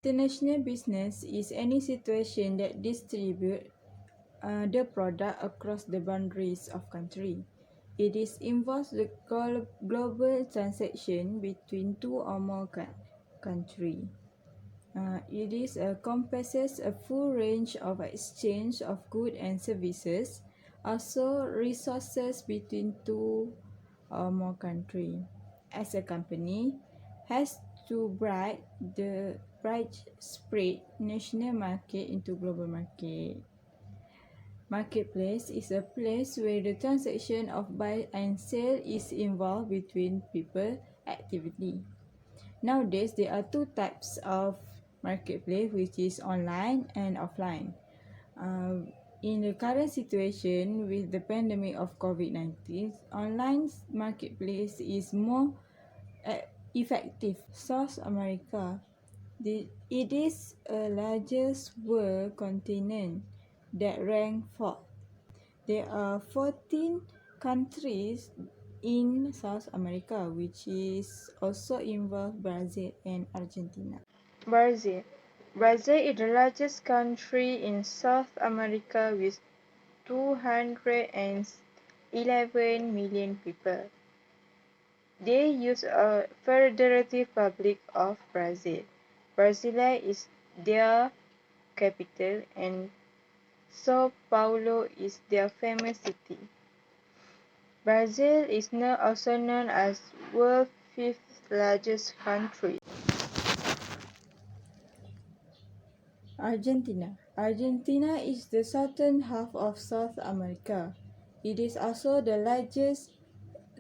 International business is any situation that distributes the product across the boundaries of country. It involves the global transaction between two or more countries. It encompasses a full range of exchange of goods and services, also resources between two or more countries. As a company, has to bright spread national market into global market. Marketplace is a place where the transaction of buy and sell is involved between people activity. Nowadays, there are two types of marketplace, which is online and offline. In the current situation with the pandemic of COVID-19, online marketplace is more effective. South America, it is a largest world continent that ranks fourth. There are 14 countries in South America, which is also involve Brazil and Argentina. Brazil. Brazil is the largest country in South America with 211 million people. They use a Federative Republic of Brazil. Brasilia is their capital and São Paulo is their famous city. Brazil is now also known as world's fifth largest country. Argentina. Argentina is the southern half of South America. It is also the largest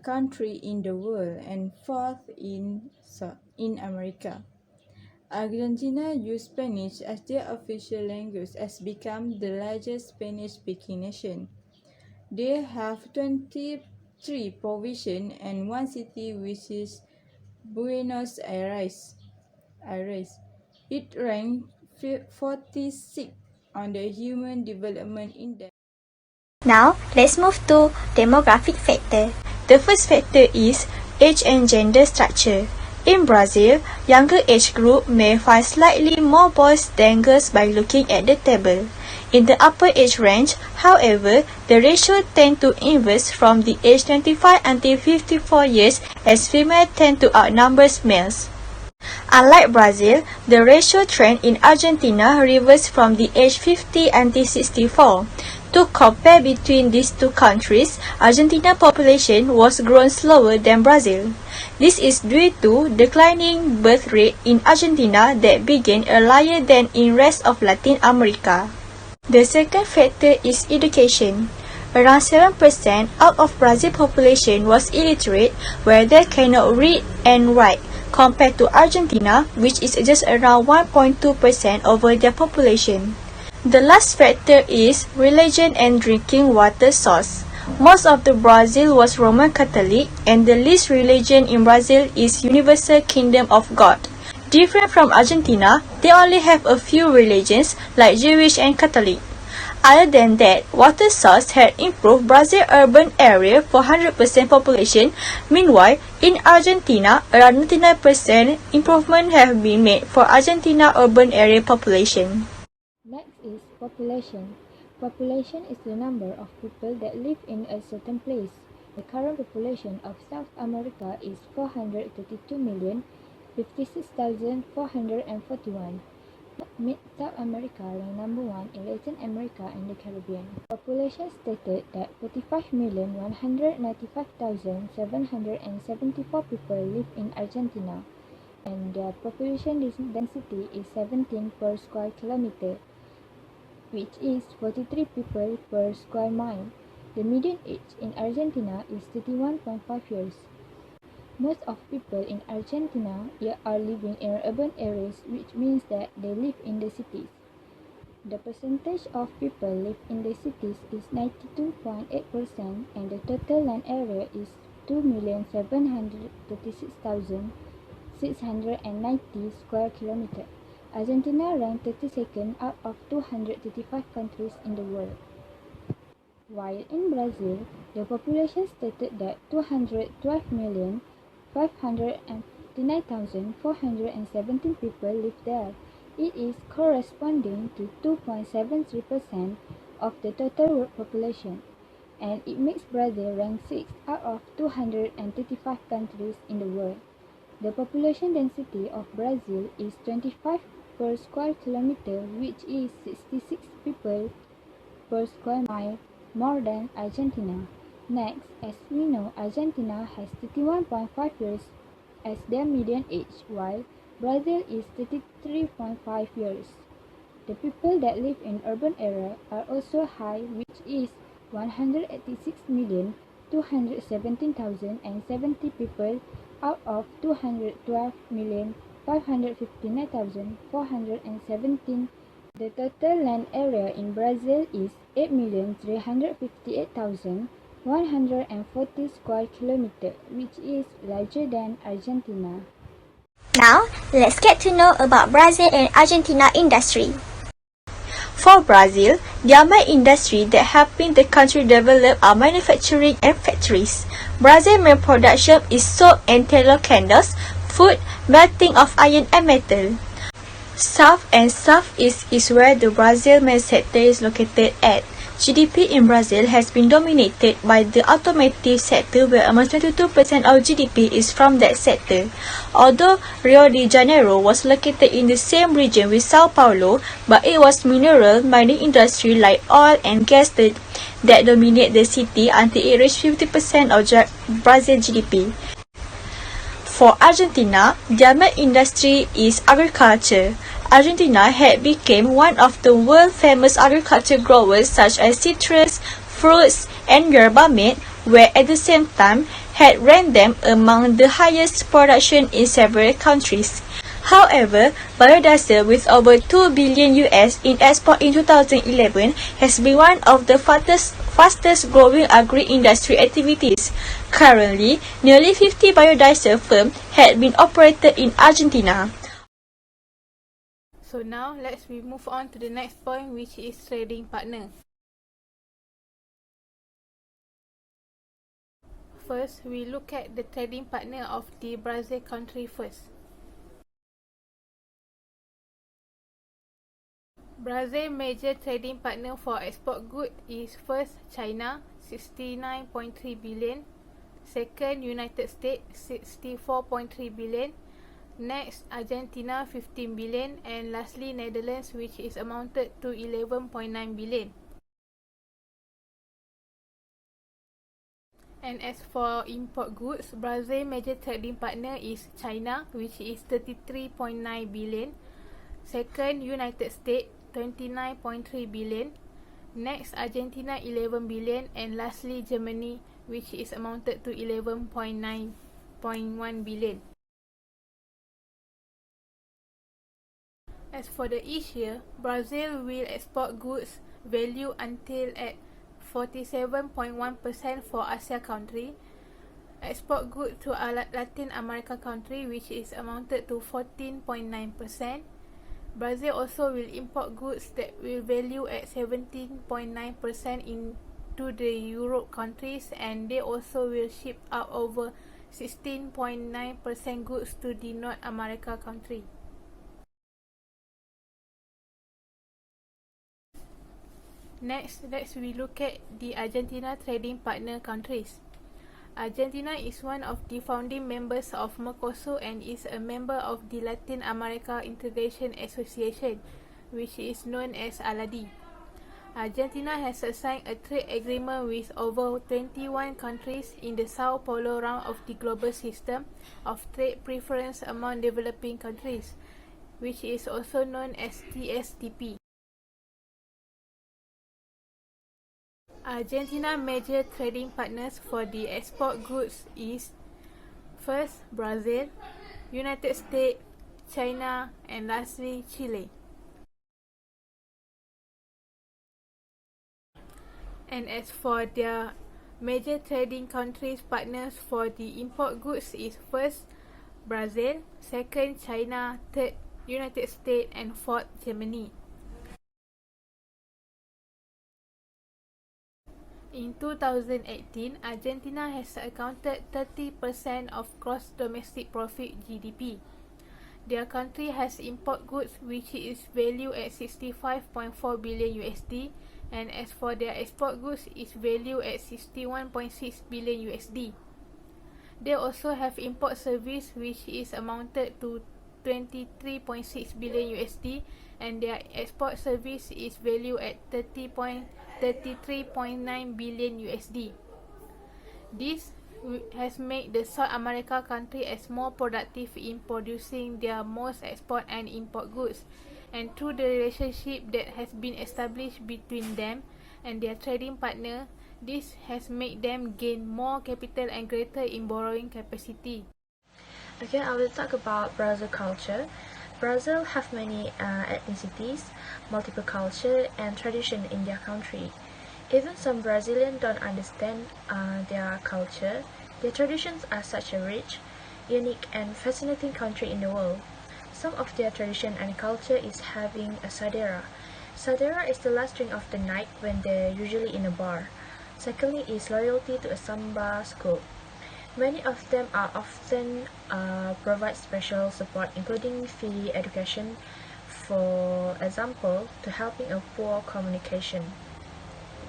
country in the world and fourth in America. Argentina uses Spanish as their official language and has become the largest Spanish-speaking nation. They have 23 provinces and one city, which is Buenos Aires. It ranked 46 on the Human Development Index. Now, let's move to demographic factor. The first factor is age and gender structure. In Brazil, younger age group may find slightly more boys than girls by looking at the table. In the upper age range, however, the ratio tends to inverse from the age 25 until 54 years as females tend to outnumber males. Unlike Brazil, the ratio trend in Argentina reversed from the age 50 until 64. To compare between these two countries, Argentina population was grown slower than Brazil. This is due to declining birth rate in Argentina that began earlier than in rest of Latin America. The second factor is education. Around 7% out of Brazil population was illiterate, where they cannot read and write, compared to Argentina, which is just around 1.2% over their population. The last factor is religion and drinking water source. Most of the Brazil was Roman Catholic, and the least religion in Brazil is Universal Kingdom of God. Different from Argentina, they only have a few religions like Jewish and Catholic. Other than that, water source had improved Brazil urban area for 100% population. Meanwhile, in Argentina, around 99% improvement have been made for Argentina urban area population. Next is population. Population is the number of people that live in a certain place. The current population of South America is 432,056,441. South America ranked number 1 in Latin America and the Caribbean. Population stated that 45,195,774 people live in Argentina, and their population density is 17 per square kilometer, which is 43 people per square mile. The median age in Argentina is 31.5 years. Most of people in Argentina are living in urban areas, which means that they live in the cities. The percentage of people live in the cities is 92.8%, and the total land area is 2,736,690 square kilometers. Argentina ranked 32nd out of 235 countries in the world. While in Brazil, the population stated that 212,559,417 people live there. It is corresponding to 2.73% of the total world population, and it makes Brazil rank 6 out of 235 countries in the world. The population density of Brazil is 25 per square kilometer, which is 66 people per square mile more than Argentina. Next, as we know, Argentina has 31.5 years as their median age, while Brazil is 33.5 years. The people that live in urban area are also high, which is 186,217,070 people out of 212,559,417. The total land area in Brazil is 8,358,140 square kilometers, which is larger than Argentina. Now, let's get to know about Brazil and Argentina industry. For Brazil, their main industry that helping the country develop are manufacturing and factories. Brazil's main production is soap and tallow candles, food, melting of iron and metal. South and Southeast is where the Brazil main sector is located at. GDP in Brazil has been dominated by the automotive sector, where almost 22% of GDP is from that sector. Although Rio de Janeiro was located in the same region with Sao Paulo, but it was mineral mining industry like oil and gas that dominate the city until it reached 50% of Brazil GDP. For Argentina, their main industry is agriculture. Argentina had become one of the world famous agriculture growers such as citrus, fruits, and yerba mate, where at the same time had ranked them among the highest production in several countries. However, biodiesel with over 2 billion US in export in 2011 has been one of the fastest growing agri-industry activities. Currently, nearly 50 biodiesel firms had been operated in Argentina. So now let's move on to the next point, which is trading partner. First, we look at the trading partner of the Brazil country first. Brazil major trading partner for export goods is first China, 69.3 billion, second United States, 64.3 billion, next Argentina, 15 billion, and lastly Netherlands, which is amounted to 11.9 billion. And as for import goods, Brazil major trading partner is China, which is 33.9 billion, second United States, 29.3 billion, next Argentina, 11 billion, and lastly Germany, which is amounted to 11.9.1 billion. As for the each year, Brazil will export goods value until at 47.1% for Asia country, export goods to Latin America country, which is amounted to 14.9%. Brazil also will import goods that will value at 17.9% into the Europe countries, and they also will ship out over 16.9% goods to the North America country. Next, let's we look at the Argentina trading partner countries. Argentina is one of the founding members of Mercosur and is a member of the Latin America Integration Association, which is known as ALADI. Argentina has signed a trade agreement with over 21 countries in the Sao Paulo round of the Global System of Trade Preference among Developing Countries, which is also known as TSTP. Argentina major trading partners for the export goods is first Brazil, United States, China, and lastly Chile. And as for their major trading countries partners for the import goods is first Brazil, second China, third United States, and fourth Germany. In 2018, Argentina has accounted 30% of gross domestic profit GDP. Their country has import goods which is valued at 65.4 billion USD, and as for their export goods is valued at 61.6 billion USD. They also have import service which is amounted to 23.6 billion USD, and their export service is valued at 33.9 billion USD. This has made the South America country as more productive in producing their most export and import goods, and through the relationship that has been established between them and their trading partner, this has made them gain more capital and greater in borrowing capacity. Okay, I will talk about Brazil culture. Brazil have many ethnicities, multiple culture and tradition in their country. Even some Brazilians don't understand their culture. Their traditions are such a rich, unique and fascinating country in the world. Some of their tradition and culture is having a sadera. Sadera is the last drink of the night when they're usually in a bar. Secondly is loyalty to a samba school. Many of them are often provide special support including free education, for example, to helping a poor communication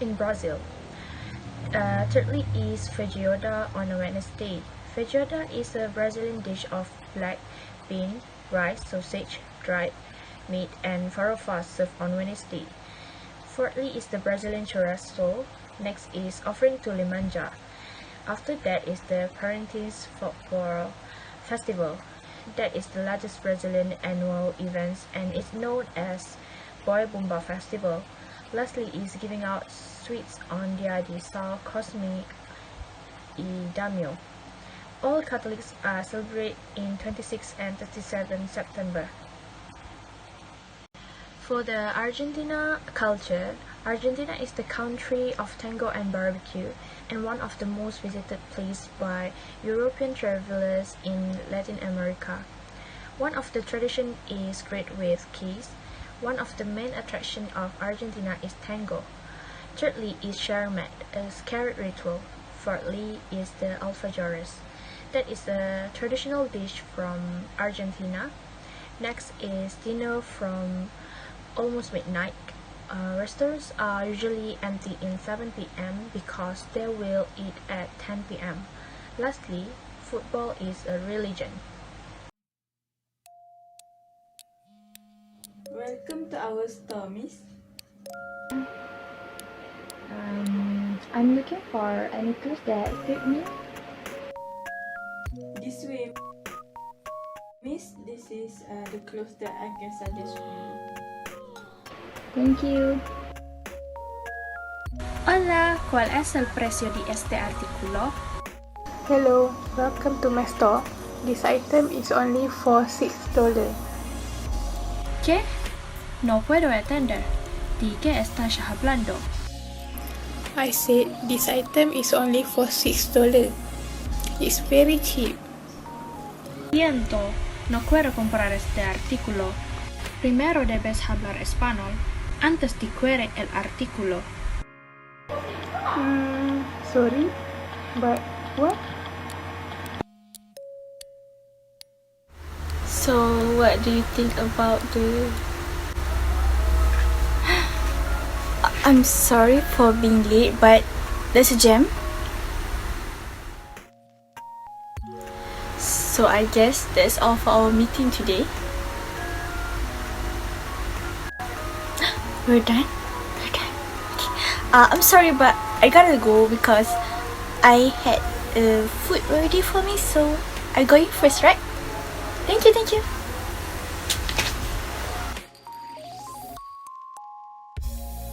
in Brazil. Thirdly is feijoada on a Wednesday. Feijoada is a Brazilian dish of black bean, rice, sausage, dried meat, and farofa served on Wednesday. Fourthly is the Brazilian churrasco. Next is offering to Limanja. After that is the Parintins Folklore Festival. That is the largest Brazilian annual event and is known as Boi Bumba Festival. Lastly is giving out sweets on Dia de São Cosme e Damião. All Catholics celebrate in 26 and 37 September. For the Argentina culture, Argentina is the country of tango and barbecue and one of the most visited places by European travelers in Latin America. One of the tradition is great with kiss. One of the main attractions of Argentina is tango. Thirdly is charmat, a scared ritual. Fourthly is the alfajores. That is a traditional dish from Argentina. Next is dinner from almost midnight. Restaurants are usually empty in 7 p.m. because they will eat at 10 p.m. Lastly, football is a religion. Welcome to our store, miss. I'm looking for any clothes that suit me. This way, miss. This is the clothes that I can suggest for you. Thank you. Hola, ¿cuál es el precio de este artículo? Hello, welcome to my store. This item is only for $6. ¿Qué? No puedo entender. ¿De qué estás hablando? I said this item is only for $6. It's very cheap. Siento, no quiero comprar este artículo. Primero debes hablar español antes de querer el artículo. Sorry, but what? So, what do you think about the... I'm sorry for being late, but there's a jam. So I guess that's all for our meeting today. We're done? We're done. Okay. I'm sorry, but I gotta go because I had food ready for me, so I going first, right? Thank you.